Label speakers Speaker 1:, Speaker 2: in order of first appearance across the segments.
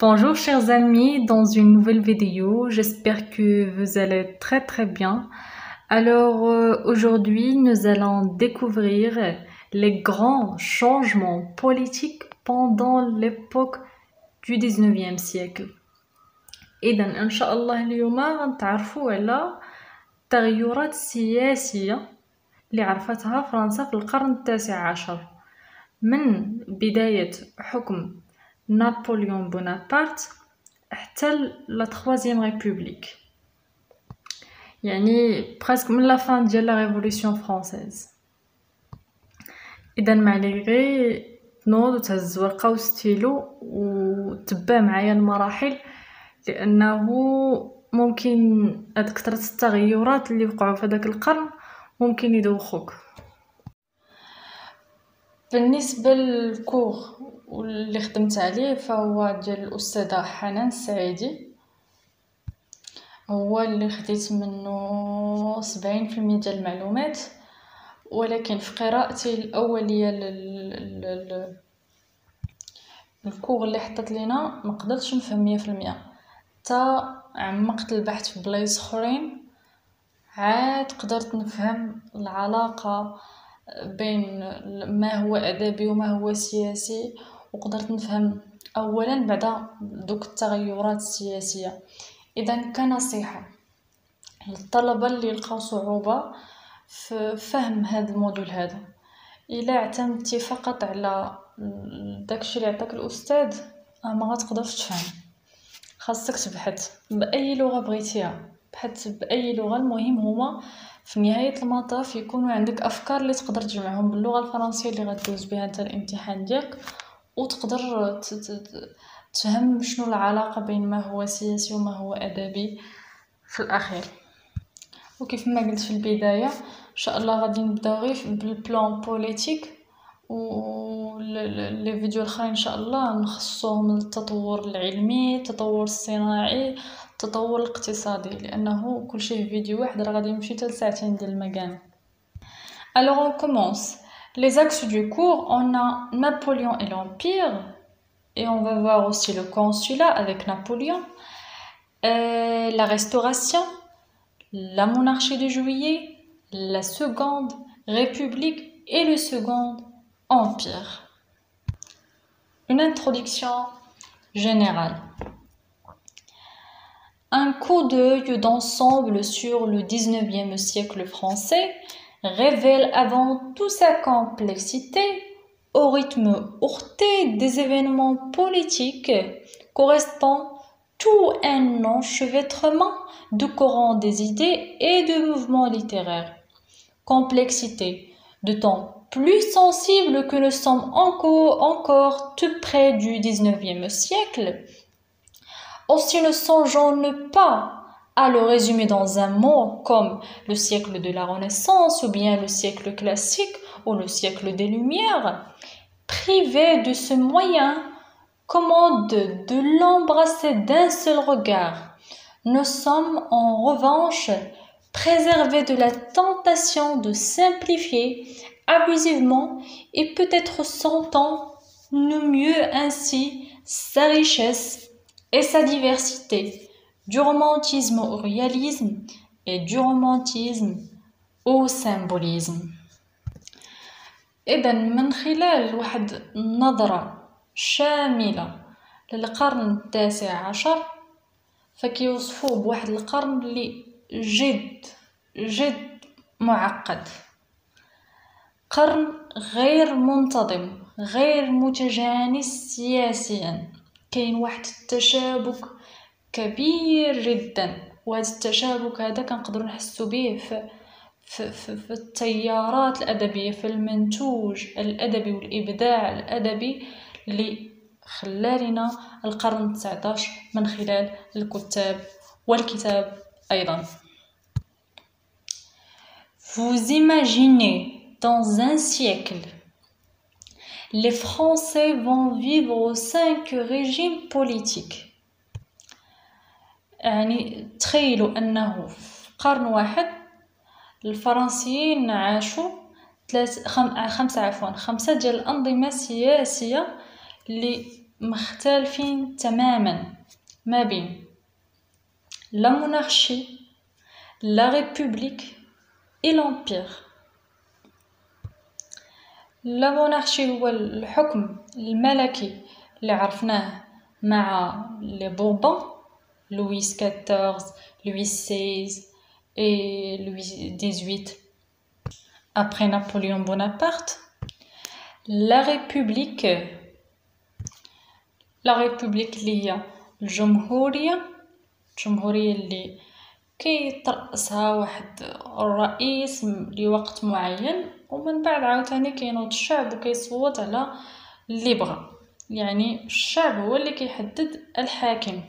Speaker 1: Bonjour chers amis, dans une nouvelle vidéo, j'espère que vous allez très bien. Alors aujourd'hui, nous allons découvrir les grands changements politiques pendant l'époque du 19e siècle. إذن إن شاء الله اليوم غنتعرفوا على التغيرات السياسية اللي عرفتها فرنسا في القرن التاسع عشر من بداية حكم نابليون بونابرت حتى لا troisième ريبوبليك، يعني presque من لا فان ديال لا ريفولوسيون فرانسيز. اذا معلي غير تنوض وتهز ورقه وستيلو وتبع معايا المراحل، لانه ممكن هاد كثرة التغيرات اللي وقعوا في هذاك القرن ممكن يدوخوك. بالنسبه للكور واللي خدمت عليه فهو ديال الاستاذه حنان السعيدي، هو اللي خديت منه 70% ديال المعلومات، ولكن في قراءتي الاوليه الكور اللي حطت لينا ما قدرتش نفهم 100%، حتى عمقت البحث في بلايص اخرين عاد قدرت نفهم العلاقه بين ما هو ادبي وما هو سياسي، وقدرت نفهم اولا بعد دوك التغيرات السياسيه. اذا كنصيحه للطلبه اللي لقاو صعوبه في فهم هذا الموديول هذا، الا اعتمدتي فقط على داكشي اللي عطاك الاستاذ ما غتقدرش تفهم، خاصك تبحث باي لغه بغيتيها، بحث باي لغه. المهم هما في نهايه المطاف يكونوا عندك افكار اللي تقدر تجمعهم باللغه الفرنسيه اللي غدوز بها انت الامتحان ديالك، وتقدر تفهم شنو العلاقه بين ما هو سياسي وما هو ادبي في الاخير. وكيف ما قلت في البدايه ان شاء الله غادي نبداو غير بالبلان بوليتيك، و لي فيديو الاخرين ان شاء الله نخصوهم للتطور العلمي، التطور الصناعي، التطور الاقتصادي، لانه كل شيء في فيديو واحد راه غادي يمشي حتى لساعتين ديال المكان. Alors on commence. Les axes du cours, on a Napoléon et l'Empire, et on va voir aussi le consulat avec Napoléon, la Restauration, la monarchie de Juillet, la Seconde République et le Second Empire. Une introduction générale. Un coup d'œil d'ensemble sur le 19e siècle français révèle avant tout sa complexité, au rythme heurté des événements politiques correspond tout un enchevêtrement de courants des idées et de mouvements littéraires. Complexité d'autant plus sensible que nous sommes encore tout près du 19e siècle. Aussi ne songeons pas à le résumer dans un mot comme le siècle de la Renaissance ou bien le siècle classique ou le siècle des Lumières. Privés de ce moyen, commande de l'embrasser d'un seul regard. Nous sommes en revanche préservés de la tentation de simplifier abusivement et peut-être sentons-nous mieux ainsi sa richesse et sa diversité, du romantisme au réalisme et du romantisme au symbolisme. إذن من خلال واحد نظرة شاملة للقرن التاسع عشر فكيوصفوه بواحد القرن اللي جد معقد، قرن غير منتظم، غير متجانس سياسيا، كاين واحد التشابك كبير جدا، وهذا التشابك هذا كنقدروا نحسوا به في التيارات الأدبية، في المنتوج الأدبي والإبداع الأدبي اللي خلالنا القرن 19 من خلال الكتاب والكتاب أيضا. Vous imaginez dans un siècle les Français vont vivre 5 régimes politiques. يعني تخيلوا أنه في قرن واحد الفرنسيين عاشوا خمسة ديال الأنظمة السياسية اللي مختلفين تماما ما بين لا مونارشي لا ريبوبليك et l'empire. لا مونارشي هو الحكم الملكي اللي عرفناه مع لي بوربون لويس 14 لويس 16 et Louis 18 après Napoléon Bonaparte. La République اللي هي الجمهورية اللي كيترأسها واحد الرئيس لوقت معين، ومن بعد عاوتاني كينوض الشعب وكيصوت على اللي بغى، يعني الشعب هو اللي كيحدد الحاكم.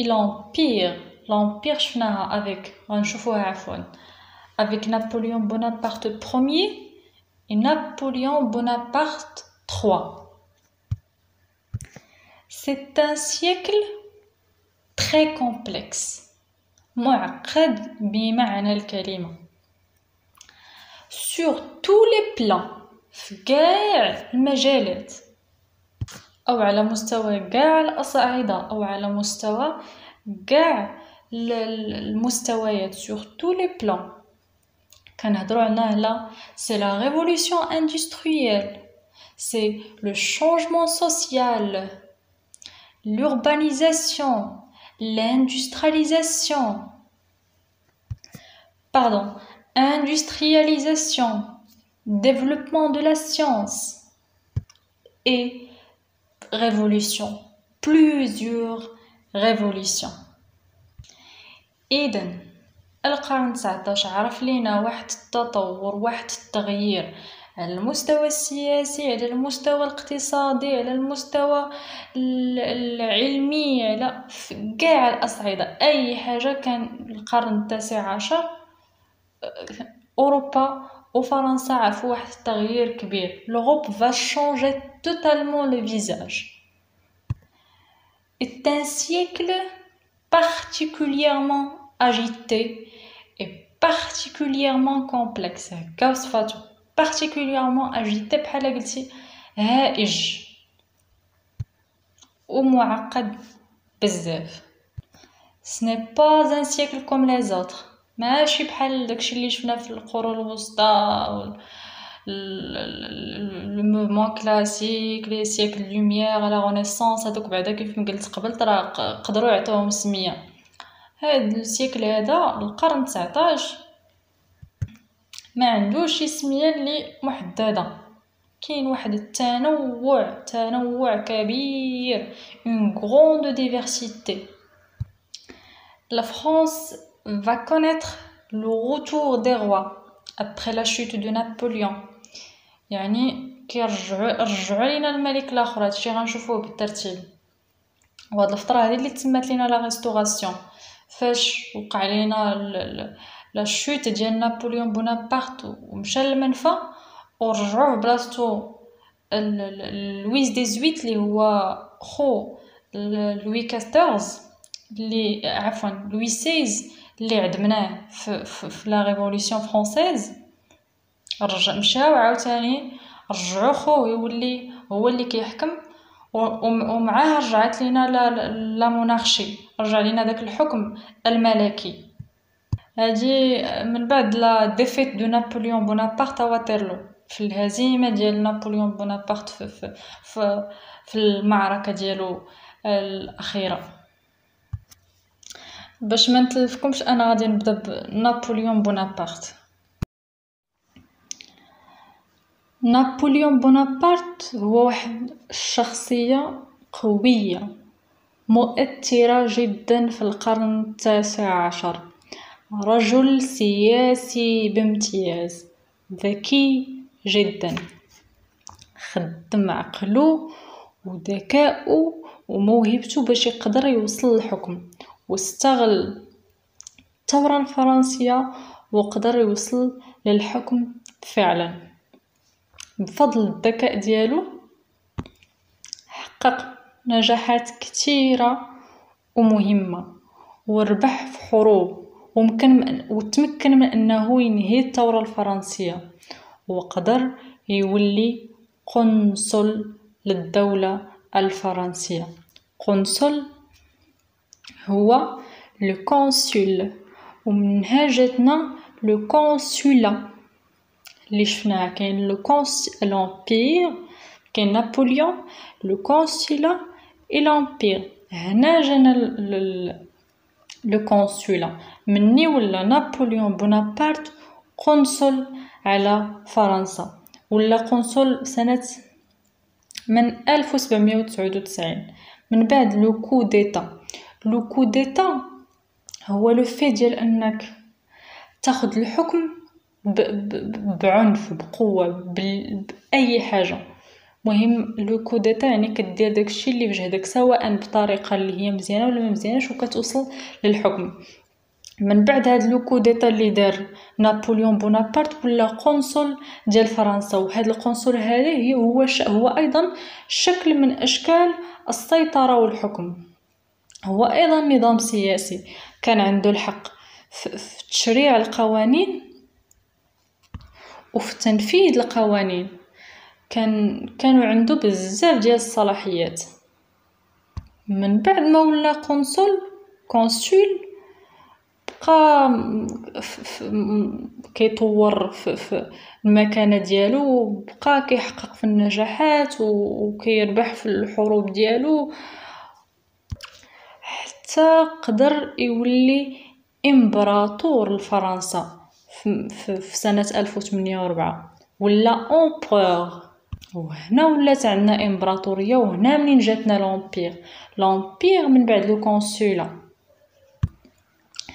Speaker 1: l'empire شفناها غنشوفوها avec Napoléon Bonaparte Ier et Napoléon Bonaparte III. C'est un siècle très complexe، معقد بمعنى الكلمة، sur tous les plans، في كاع المجالات، أو على مستوى كاع الأصعدة، أو على مستوى كاع المستويات، sur tous les plans. كنهضروا على c'est la révolution industrielle، c'est le changement social، l'urbanisation، industrialisation, développement de la science et révolution، plusieurs révolutions. إذن القرن 19 عرف لينا واحد التطور، واحد التغيير على المستوى السياسي، على المستوى الاقتصادي، على المستوى العلمي، على كاع الأصعدة، أي حاجة. كان القرن 19 أوروبا وفرنسا عرفوا واحد التغيير كبير. l'Europe va changer totalement le visage. C'est un siècle particulièrement agité et particulièrement complexe. كوصفاته particulièrement agité بحال قلتي هائج ومعقد بزاف. Ce n'est pas un siècle comme les autres، ماشي بحال داكشي اللي شفنا في القرون الوسطى، le mouvement classique، les siècles lumière، la renaissance. هذوك بعدا كيف ما قلت قبل راه قدروا يعطوهم سميه. هاد السيكل هذا القرن 19 ما عندوش شي سميه اللي محدده، كاين واحد التنوع كبير، une grande diversité. La France va connaître le retour des rois après la chute de Napoléon، يعني رجعوا لينا الملك الاخر. هادشي غنشوفوه بالترتيب. وهاد الفتره هذه اللي تسمات لينا لا ريستوراسيون، فاش وقع لينا لا شوت ديال نابليون بونابرت ومشى للمنفى، ورجعوه بلاصتو لويس 18 اللي هو خو لوي 14 اللي عفوا لوي 16 اللي عدمناه في لا ريفولوسيون فرونسيز. مشاو عاوتاني رجعوا خوه يولي هو اللي كيحكم، ومعاه رجعت لينا لا مونارشي، رجع لينا داك الحكم الملكي. هادي من بعد لا ديفيت دو نابليون بونابرت واترلو، في الهزيمه ديال نابليون بونابرت في المعركه ديالو الاخيره. باش ما نتلفكمش انا غادي نبدا بنابليون بونابرت. نابليون بونابرت هو واحد الشخصية قوية مؤثرة جدا في القرن 19. رجل سياسي بامتياز، ذكي جدا، خدم عقله وذكاؤه وموهبته باش يقدر يوصل للحكم، واستغل الثورة الفرنسية وقدر يوصل للحكم فعلا. بفضل الذكاء ديالو حقق نجاحات كثيرة ومهمة، وربح في حروب، وتمكن من انه ينهي الثورة الفرنسية، وقدر يولي قنصل للدولة الفرنسية. قنصل هو لو كونسول، ومنها جاتنا لو كونسولا اللي شفناها. كاين لو لومبير، كاين نابليون، لو كونسولا اي لومبير. هنا جانا لو كونسولا مني ولا نابليون بونابرت قنصل على فرنسا، ولا قنصل سنة من 1799 من بعد لو كو ديتا. لو كو ديتا هو لو في ديال انك تاخد الحكم بعنف، بقوة، بأي حاجة. مهم لو كو ديتا يعني كدير داكشي اللي في جهدك، سواء بطريقة اللي هي مزيانة ولا ما مزيانش، وكتوصل للحكم. من بعد هاد لو كو ديتا اللي دار نابليون بونابرت ولا قنصل ديال فرنسا. وهاد القنصل هذا هو ايضا شكل من اشكال السيطرة والحكم. هو ايضا نظام سياسي كان عنده الحق في تشريع القوانين وفي تنفيذ القوانين. كانوا عنده بزاف ديال الصلاحيات. من بعد ما ولا كونسول بقى كيطور في المكانه ديالو، بقى كيحقق في النجاحات وكيربح في الحروب ديالو، حتى قدر يولي امبراطور لفرنسا في سنه 1804 ولا امبرور. وهنا ولات عندنا امبراطوريه، وهنا منين جاتنا لومبير من بعد لو كونسولا.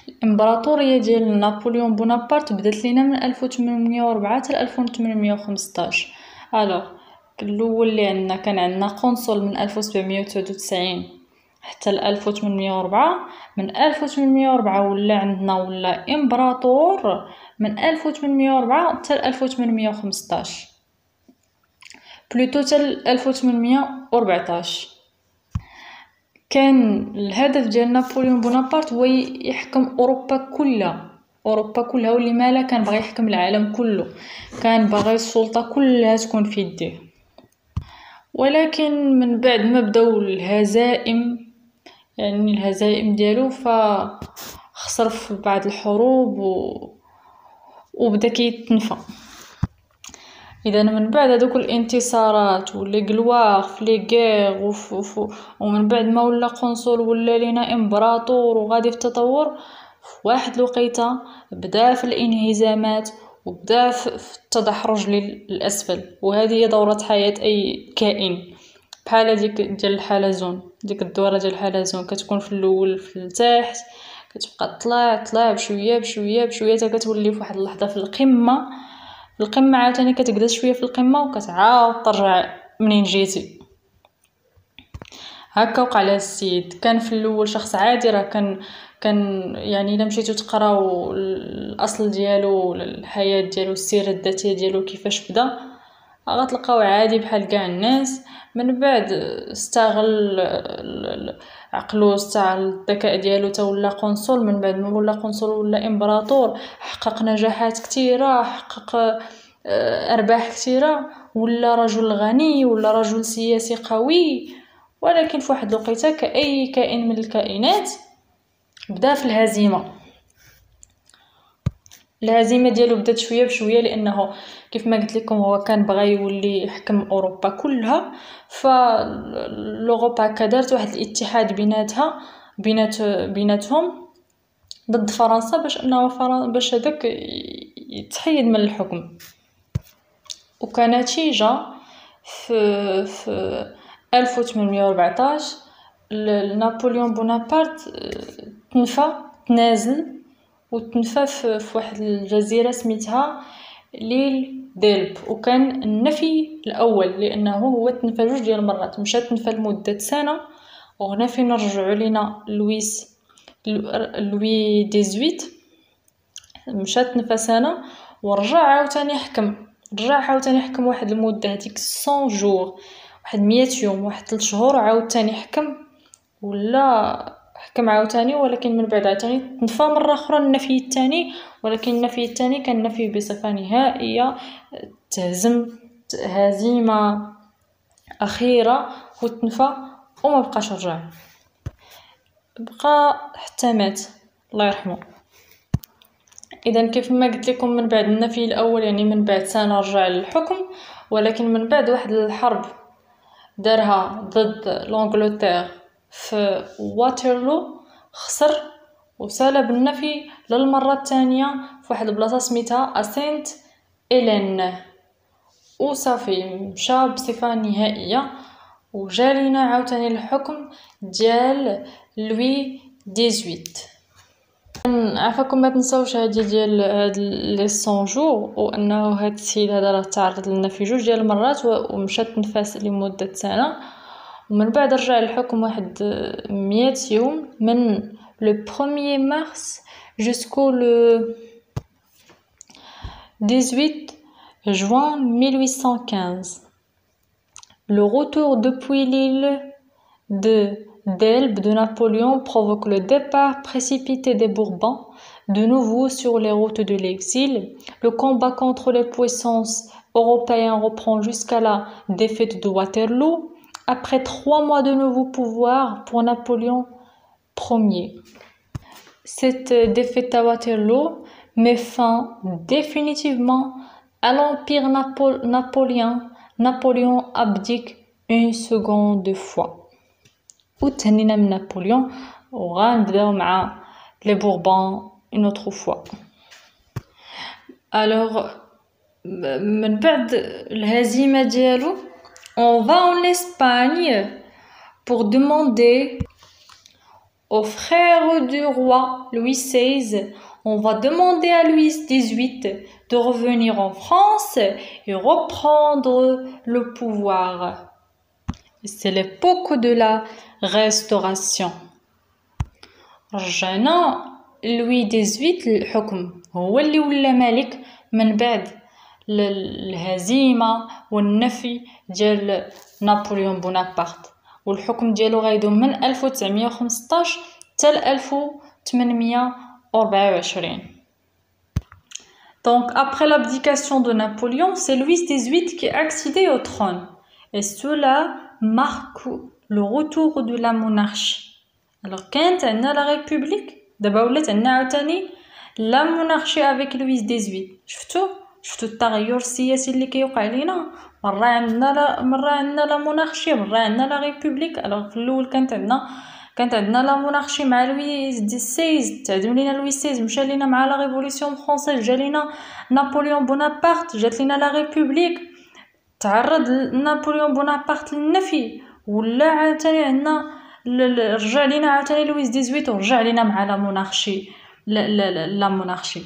Speaker 1: الامبراطوريه ديال نابليون بونابرت بدات لينا من 1804 حتى 1815. الوغ الاول اللي عندنا كان عندنا قنصل من 1799 حتى 1804. من 1804 ولا امبراطور من 1804 حتى 1815 بلوتو حتى 1814. كان الهدف ديال نابليون بونابرت هو يحكم اوروبا كلها، واللي مالا كان بغى يحكم العالم كله، كان باغي السلطه كلها تكون في يديه. ولكن من بعد ما بداو الهزائم، يعني الهزائم ديالو، فخسر في بعض الحروب وبدا كيتنفى. اذا من بعد هذوك الانتصارات ولي غلواغ في لي غير ومن بعد ما ولا قنصل ولا لينا امبراطور وغادي في التطور، في واحد الوقيته بدا في الانهزامات وبدا في التدحرج للاسفل. وهذه هي دوره حياه اي كائن، بحال هذيك ديال الحلزون، ديك الدوره ديال الحلزون كتكون في الاول في التحت، كتبقى طلع بشويه حتى كتولي في واحد اللحظه في القمه عاوتاني كتجلس شويه في القمه وكتعاود ترجع منين جيتي. هكا وقع على السيد. كان في الاول شخص عادي، راه كان يعني الا مشيتو تقراو الاصل ديالو، الحياه ديالو، السيره الذاتيه ديالو كيفاش بدا، غتلقاو عادي بحال كاع الناس. من بعد استغل عقلو، استغل الذكاء ديالو تا ولا قنصل. من بعد ما ولا قنصل ولا امبراطور، حقق نجاحات كثيره، حقق ارباح كثيره، ولا رجل غني، ولا رجل سياسي قوي. ولكن في واحد الوقيته كاي كائن من الكائنات بدا في الهزيمه ديالو بدات شويه بشويه، لانه كيف ما قلت لكم هو كان بغى يولي يحكم اوروبا كلها. فالاوروبا دارت واحد الاتحاد بيناتهم ضد فرنسا، باش هذاك يتحيد من الحكم. وكنتيجه في 1814 نابليون بونابرت تنازل وتنفى في واحد الجزيره سميتها ليل ديلب. وكان النفي الاول، لانه هو تنفى 2 ديال المرات. مشى تنفى لمده سنه، وهنا فين نرجعوا لينا لوي 18 مشى تنفى سنه ورجع عاوتاني يحكم واحد المده، هذيك 100 جور، واحد 100 يوم، واحد 3 شهور، عاوتاني حكم ولا حكم عاوتاني. ولكن من بعد عاوتاني تنفى مره اخرى النفي الثاني، ولكن النفي الثاني كان نفي بصفه نهائيه، هزيمه اخيره وتنفى وما بقاش رجع، بقى حتى مات الله يرحمه. اذا كيف ما قلت لكم من بعد النفي الاول يعني من بعد سنه رجع للحكم، ولكن من بعد واحد الحرب دارها ضد لونجلتير في واترلو خسر وسالب النفي للمره الثانيه في واحد البلاصه سميتها سانت إيلين، وصافي مشى بصفه نهائيه وجالينا عاوتاني الحكم ديال لوي 18. عافاكم ما تنساوش هادي ديال هاد لي 100 جور، وانه هاد السيد هذا راه تعرض لنا في 2 ديال المرات ومشات تنفاس لمده سنه، ومن بعد رجع الحكم واحد 100 يوم من لو 1er مارس jusqu'au le 18 juin 1815. Le retour depuis l'île d'Elbe de Napoléon provoque le départ précipité des Bourbons de nouveau sur les routes de l'exil. Le combat contre les puissances européennes reprend jusqu'à la défaite de Waterloo. Après 3 mois de nouveau pouvoir pour Napoléon Ier. Cette défaite à Waterloo met fin définitivement à l'empire napoléonien. Napoléon abdique une seconde fois. وتهنينا من نابليون وغنبداو مع لي بوربون une autre fois. Alors من بعد الهزيمة ديالو on va en Espagne pour demander au frère du roi Louis XVI, on va demander à Louis XVIII de revenir en France et reprendre le pouvoir. C'est l'époque de la Restauration. رجعنا لوي 18 للحكم، هو اللي ولا ملك من بعد الهزيمة والنفي ديال نابليون بونابرت، والحكم ديالو غيدوم من 1915 حتى 1824. Donc après l'abdication de Napoléon, c'est Louis XVIII qui est accédé au trône, et cela marque le retour de la monarchie. Alors كانت عندنا la république، دابا ولات عندنا عاوتاني la monarchie avec Louis XVIII. شفتوا التغير السياسي اللي كيوقع لينا، مره عندنا لا مونارشي، مره عندنا لا ريبوبليك. الوغ في الاول كانت عندنا لا مونارشي مع لوي 16، تعدم لينا لوي 16 مشى لينا مع لا ريفوليسيون فرونسيز، جا لينا نابليون بونابرت، جات لينا لا ريبوبليك، تعرض نابليون بونابرت للنفي، ولا عاوتاني عندنا رجع لينا عاوتاني لوي 18 ورجع لينا مع لا مونارشي. لا مونارشي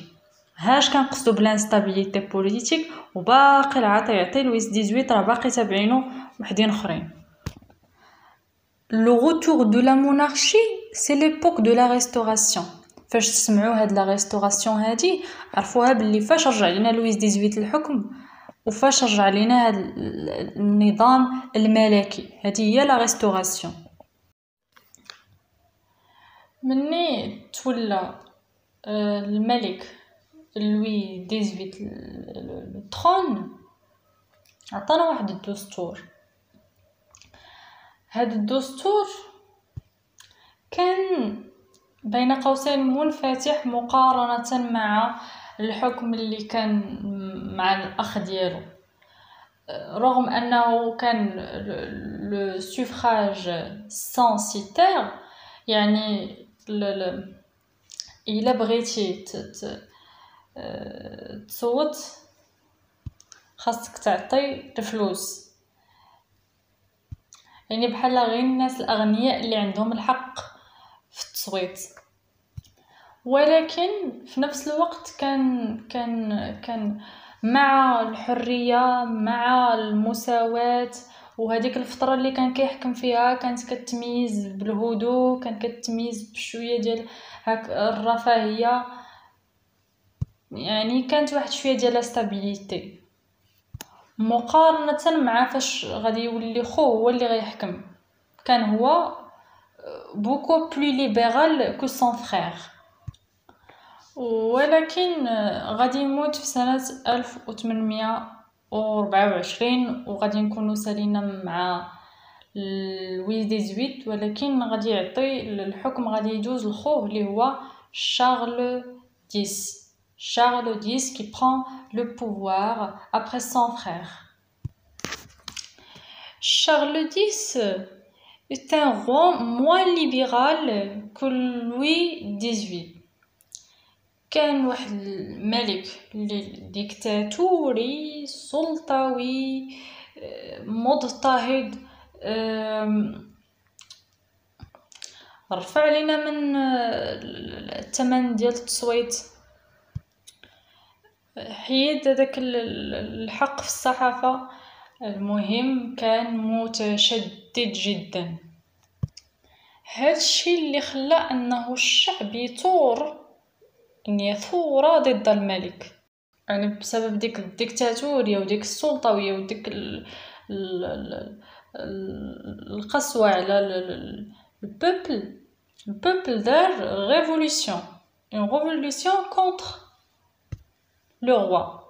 Speaker 1: هاش كنقصدو بلانستابيليتي بوليتيك، وباقي العطا يعطي لويس 18 راه باقي تابعينو وحدين اخرين. لو روتور دو لا مونارشي سي ليبوك دو لا ريستوراسيون. فاش تسمعوا هاد لا ريستوراسيون هادي عرفوها باللي فاش رجع لينا لويس 18 للحكم وفاش رجع لينا هاد النظام الملكي، هادي هي لا ريستوراسيون. مني تولى الملك لوي 18 الترون عطانا واحد الدستور. هاد الدستور كان بين قوسين منفتح مقارنة مع الحكم اللي كان مع الأخ ديالو، رغم أنه كان لو سوفراج سانسيتير، يعني إلا بغيتي تصوت خاصك تعطي الفلوس، يعني بحال غير الناس الأغنياء اللي عندهم الحق في التصويت. ولكن في نفس الوقت كان مع الحرية مع المساواة، وهذيك الفترة اللي كان كيحكم فيها كانت كتميز بالهدوء، كانت كتميز بشوية ديال هاك الرفاهية، يعني كانت واحد شوية ديال استابيليتي مقارنة مع فاش غادي يولي خوه هو اللي غيحكم. كان هو بوكو بلو ليبرال كو سون فرير. ولكن غادي يموت في سنة 1800 و24 وغادي نكونوا سالينا مع لوي 18 ولكن غادي يعطي الحكم غادي يجوز لخوه اللي هو شارل 10. Charles X qui prend le pouvoir après son frère. Charles X est un roi moins libéral que Louis XVIII. كان واحد الملك ديكتاتوري سلطوي مضطهد، رفع علينا من الثمن ديال التصويت، حيد هذاك الحق في الصحافة. المهم كان متشدد جدا. هادشي اللي خلى انه الشعب يثور ضد الملك، يعني بسبب ديك الديكتاتورية وديك السلطوية وديك القسوة على البوبل دار ريفولوسيون كونتر لو روا.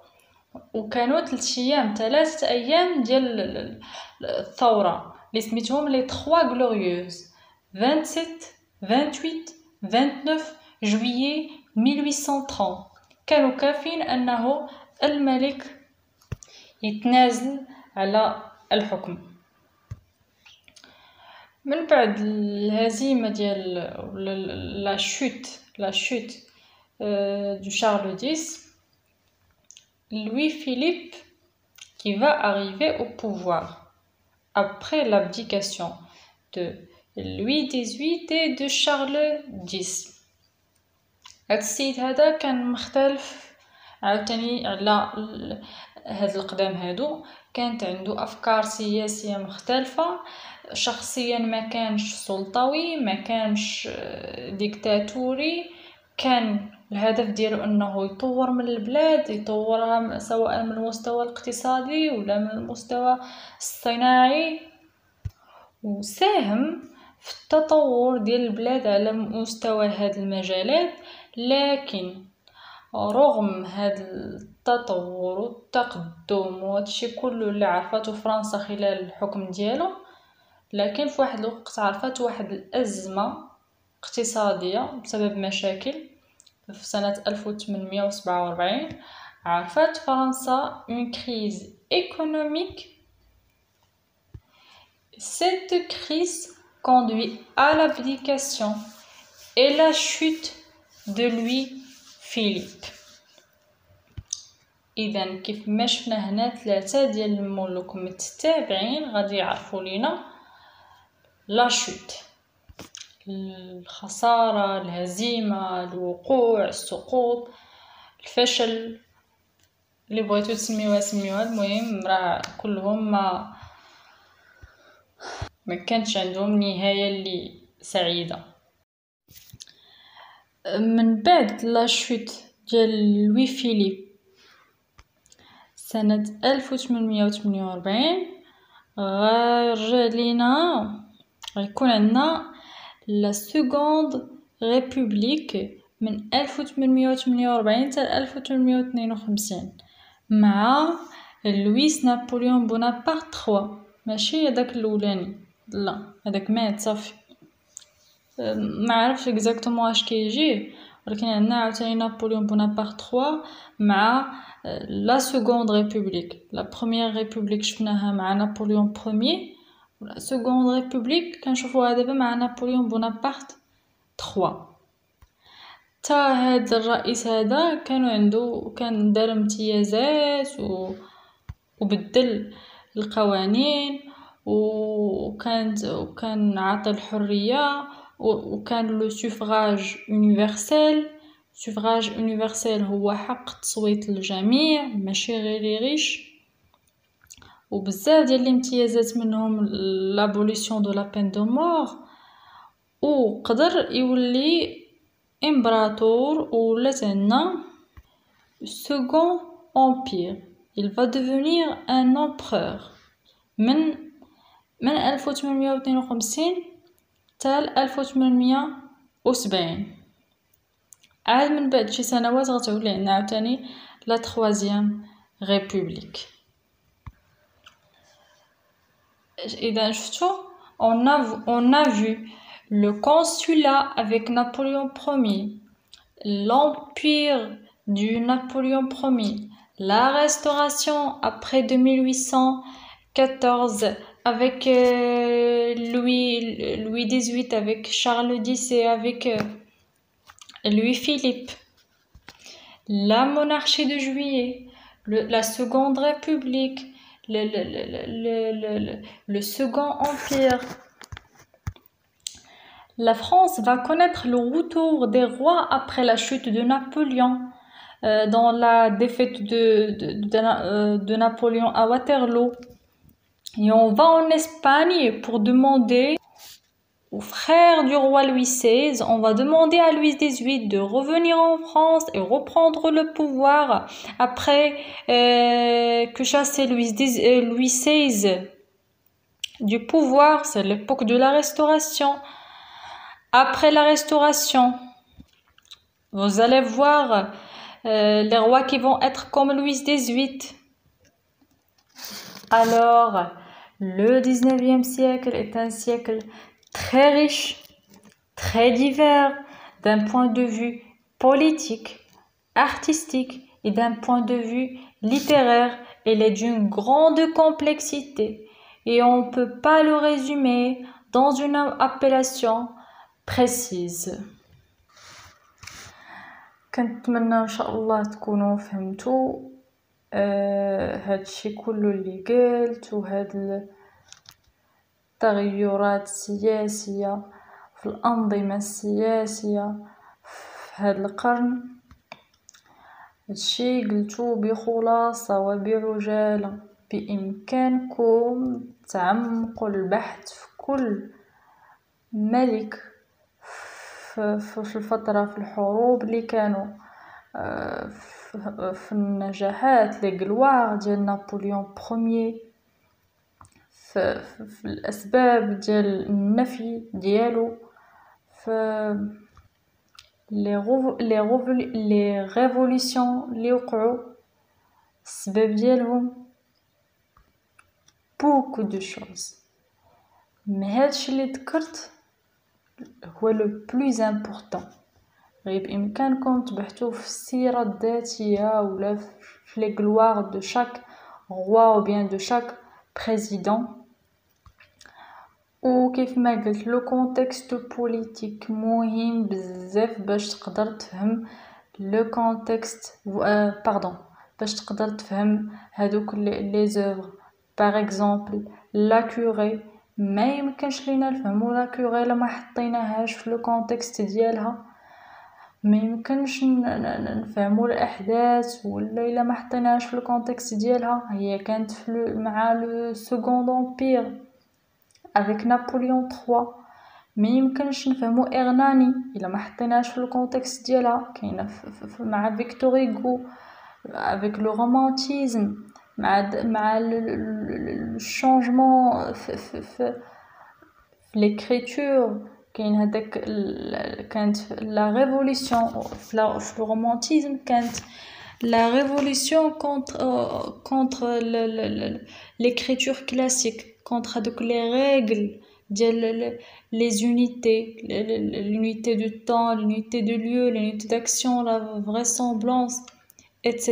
Speaker 1: وكانوا 3 ايام ديال الثورة اللي سميتهم لي 3 غلوريوز 27 28 29 جويي 1830. كانوا كافين انه الملك يتنازل على الحكم. من بعد الهزيمة ديال لا شوت دو شارل 10، Louis Philippe qui va arriver au pouvoir après l'abdication de Louis XVIII et de Charles X. هاد السيد هذا كان مختلف عاوتاني على هاد القدام هادو، كانت عنده افكار سياسيه مختلفه. شخصيا ما كانش سلطوي، ما كانش ديكتاتوري، كان الهدف ديالو انه يطور من البلاد، يطورها سواء من المستوى الاقتصادي ولا من المستوى الصناعي، وساهم في التطور ديال البلاد على مستوى هاد المجالات. لكن رغم هاد التطور والتقدم وهادشي كله اللي عرفته فرنسا خلال الحكم ديالو، لكن في واحد الوقت عرفت واحد الأزمة اقتصادية بسبب مشاكل في سنة 1847. عرفت فرنسا une crise économique. Cette crise conduit à l'abdication et la chute de Louis Philippe. إذا كيف ما شفنا هنا 3 ديال الملوك متتابعين غادي يعرفوا لينا لا شوت، الخسارة، الهزيمة، الوقوع، السقوط، الفشل، اللي بغيتو تسميوها. المهم راه كلهم ما كانش عندهم نهاية اللي سعيدة. من بعد لا شوت ديال لوي فيليب سنة 1848 غيكون عندنا لا سكوند ريبوبليك من 1848 حتى 1852 مع لويس نابليون بونابرت 3. ماشي هذاك الاولاني، لا هذاك مات صافي، ما عرفتش اكزاكتومون اش كيجي، ولكن عندنا عاوتاني نابليون بونابرت 3 مع لا سكوند ريبوبليك. لا بروميير ريبوبليك شفناها مع نابليون بروميير، ولا سكوند ريبوبليك كنشوفوها دابا مع نابليون بونابرت 3. تا هاد الرئيس هذا كان دار امتيازات وبدل القوانين، وكان عطى الحريه، وكان لو سوفراج يونيفرسيل. سوفراج يونيفرسيل هو حق التصويت للجميع ماشي غير لي ريش، وبزاف ديال الامتيازات منهم لابوليسيون دو لا بين دو مور، وقدر يولي امبراطور. ولات عندنا second empire. Il va devenir un empereur من 1852 حتى 1870. عاد من بعد شي سنوات غتولي عندنا عاوتاني لا 3 ريبوبليك. إذا شفتوا on a vu le consulat avec Napoléon Ier, l'empire du Napoléon Ier, la restauration après 1814 avec Louis XVIII, avec Charles X et avec Louis-Philippe, la monarchie de Juillet, la Seconde République, le Second Empire. La France va connaître le retour des rois après la chute de Napoléon, dans la défaite de Napoléon à Waterloo. Et on va en Espagne pour demander aux frères du roi Louis XVI, on va demander à Louis XVIII de revenir en France et reprendre le pouvoir après que chassé Louis XVI du pouvoir. C'est l'époque de la Restauration. Après la Restauration, vous allez voir les rois qui vont être comme Louis XVIII. Alors, le 19e siècle est un siècle très riche, très divers, d'un point de vue politique, artistique et d'un point de vue littéraire. Il est d'une grande complexité et on ne peut pas le résumer dans une appellation précise. كنتمنى ان شاء الله تكونوا فهمتوا هادشي كله اللي قلت، وهاد التغيرات السياسية في الأنظمة السياسية في هاد القرن. هادشي قلتو بخلاصة وبعجالة. بإمكانكم تعمقوا البحث في كل ملك في الفترة، في الحروب اللي كانوا، في النجاحات لي غلواغ ديال نابليون بروميي، في الأسباب ديال النفي ديالو، في لي ريفوليسيون اللي وقعوا السبب ديالهم، بوكو دو شوز. مي هادشي اللي ذكرت هو لو بلوز امبورطون. غير بإمكانكم تبحثوا في السيرة الذاتية ولا في لي غلواغ دو شاك روا او بيان دو شاك بريزيدون. وكيف ما قلت لو كونتكست بوليتيك مهم بزاف باش تقدر تفهم لو كونتكست باش تقدر تفهم هادوك لي زوفر. باغ اكزومبل لا كوري، ما يمكنش لينا نفهمو لا كوري الا ما حطيناهاش في لو كونتكست ديالها، ما يمكنش نفهمو الاحداث ولا الا ما حطيناهاش في لو كونتكست ديالها. هي كانت مع لو سكوند امبير avec نابليون 3. ما يمكنش نفهمو إغناني الا ما حطيناهاش في الكونتكست ديالها. كاينه مع فيكتور هوغو avec le romantisme، مع le changement في l'écriture. كاين هذاك كانت لا ريفوليسيون في الرومانتيزم، كانت la révolution contre l'écriture classique, contre les règles, les unités, l'unité du temps, l'unité du lieu, l'unité d'action, la vraisemblance, etc.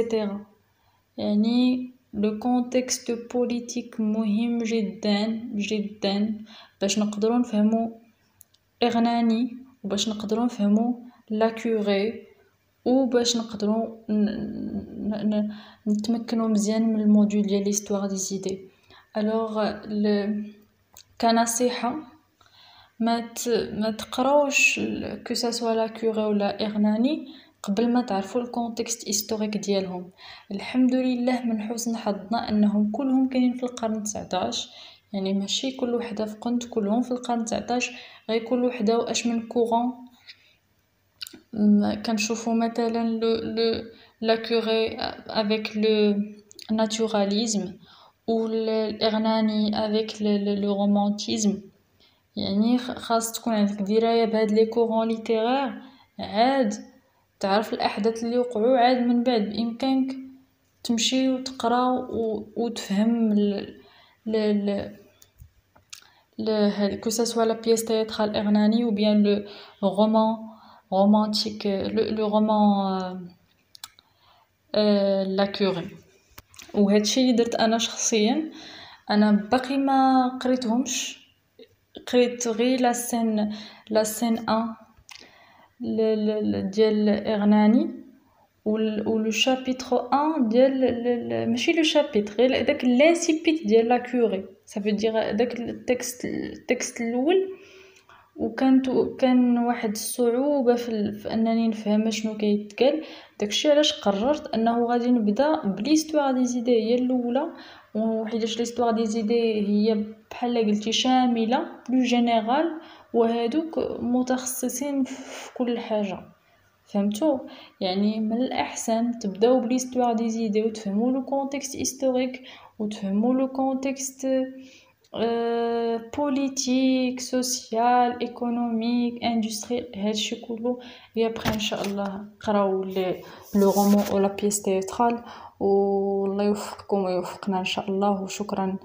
Speaker 1: يعني le contexte politique مهم جدا جدا باش نقدروا نفهموا إغناني، وباش نقدروا نفهموا لا كوري، وباش نقدروا نتمكنوا مزيان من الموديول ديال ليستوار دي زيدي. الوغ كنصيحه ما تقراوش كو سوا لا كوري ولا إغناني قبل ما تعرفوا الكونتكست هيستوريك ديالهم. الحمد لله من حسن حظنا انهم كلهم كاينين في القرن 19، يعني ماشي كل وحده في قنت، كلهم في القرن 19، غير كل وحده واش من كورون. كنشوفوا مثلا لا كوري avec le naturalisme ou l'Hernani avec le romantisme. يعني خاص تكون عندك درايه بهاد لي كورون ليتيرير، عاد تعرف الاحداث اللي وقعوا، عاد من بعد بامكانك تمشي وتقرا وتفهم que ça soit la pièce théâtrale Hernani ou bien le roman romantique, le roman La Curée. وهادشي اللي درت انا شخصيا. انا باقي ما قريتهمش، قريت غير لا سين 1 ديال اغناني و لو شابيتر 1 ديال ماشي لو شابيتر، غير داك لانسيبيت ديال لا كوري، صافي دير داك التكست الاول. كان واحد الصعوبه في انني نفهم شنو كيتقال. داكشي علاش قررت انه غادي نبدا بليستوار دي زيدي هي الاولى، وحيتاش ليستوار دي زيدي هي بحال قلتي شامله بلو جينيرال، وهادوك متخصصين في كل حاجه. فهمتوا؟ يعني من الاحسن تبداو بليستوار دي زيدي وتفهموا لو كونتكست هيستوريك وتفهموا لو كونتكست بوليتيك سوسيال ايكونوميك اندستريال، هادشي كله. et après ان شاء الله قراو لو رومان او لا بيس تياترال. والله يوفقكم ويوفقنا ان شاء الله. وشكرا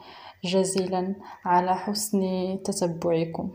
Speaker 1: جزيلا على حسن تتبعكم.